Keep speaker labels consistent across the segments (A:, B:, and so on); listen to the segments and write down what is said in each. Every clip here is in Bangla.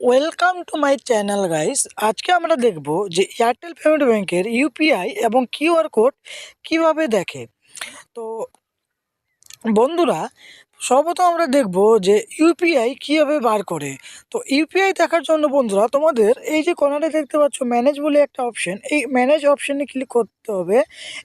A: Welcome to my channel guys. আজকে আমরা দেখব যে এয়ারটেল পেমেন্ট ব্যাংকের ইউপিআই এবং কিউআর কোড কিভাবে দেখে। তো বন্ধুরা, সর্বপ্রথম আমরা দেখব যে ইউপিআই কীভাবে বার করে। তো ইউপিআই দেখার জন্য বন্ধুরা তোমাদের এই যে কর্নারে দেখতে পাচ্ছ ম্যানেজ বলে একটা অপশন, এই ম্যানেজ অপশানে ক্লিক করতে হবে।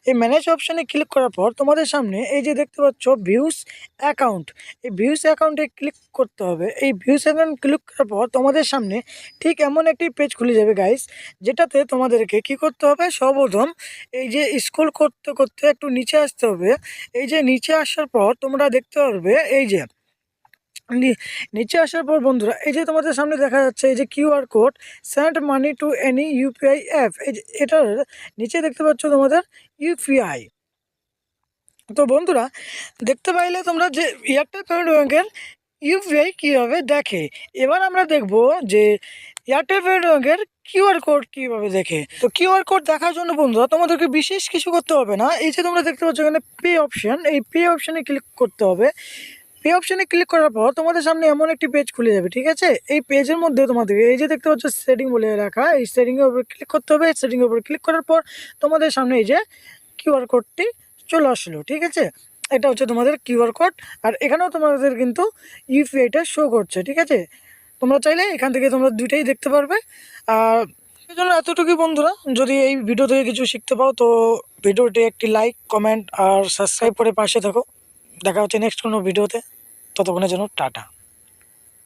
A: এই ম্যানেজ অপশানে ক্লিক করার পর তোমাদের সামনে এই যে দেখতে পাচ্ছ ভিউস অ্যাকাউন্ট, এই ভিউস অ্যাকাউন্টে ক্লিক করতে হবে। এই ভিউস অ্যাকাউন্ট ক্লিক করার পর তোমাদের সামনে ঠিক এমন একটি পেজ খুলে যাবে গাইস, যেটাতে তোমাদেরকে কি করতে হবে, সর্বপ্রথম এই যে স্ক্রল করতে করতে একটু নিচে আসতে হবে। এই যে নিচে আসার পর তোমরা দেখতে পারবে এই যে নিচে আসার পর বন্ধুরা এই যে তোমাদের সামনে দেখা যাচ্ছে এই যে QR code send money to any UPI app, এই যে এটার নিচে দেখতে পাচ্ছ তোমাদের ইউপিআই। তো বন্ধুরা, দেখতে পাইলে তোমরা যে এয়ারটেল পেমেন্ট ব্যাংকের ইউপিআই কীভাবে দেখে। এবার আমরা দেখব যে এয়ারটেল পেমেন্ট ব্যাংকের কিউআর কোড কীভাবে দেখে। তো কিউআর কোড দেখার জন্য বন্ধুরা তোমাদেরকে বিশেষ কিছু করতে হবে না। এই যে তোমরা দেখতে পাচ্ছ এখানে পে অপশান, এই পে অপশানে ক্লিক করতে হবে। পে অপশানে ক্লিক করার পর তোমাদের সামনে এমন একটি পেজ খুলে যাবে, ঠিক আছে। এই পেজের মধ্যে তোমাদের এই যে দেখতে পাচ্ছ সেটিং বলে রাখা, এই সেটিংয়ের উপর ক্লিক করতে হবে। সেটিংয়ের উপর ক্লিক করার পর তোমাদের সামনে এই যে কিউআর কোডটি চলে আসলো, ঠিক আছে। এটা হচ্ছে তোমাদের কিউআর কোড, আর এখানেও তোমাদের কিন্তু ইউপিআইটা শো করছে, ঠিক আছে। তোমরা চাইলে এখান থেকে তোমরা দুইটাই দেখতে পারবে। আর এই জন্য এতটুকুই বন্ধুরা, যদি এই ভিডিও থেকে কিছু শিখতে পাও তো ভিডিওটি একটি লাইক, কমেন্ট আর সাবস্ক্রাইব করে পাশে থাকো। দেখা হচ্ছে নেক্সট কোনো ভিডিওতে, ততক্ষণের জন্য টাটা।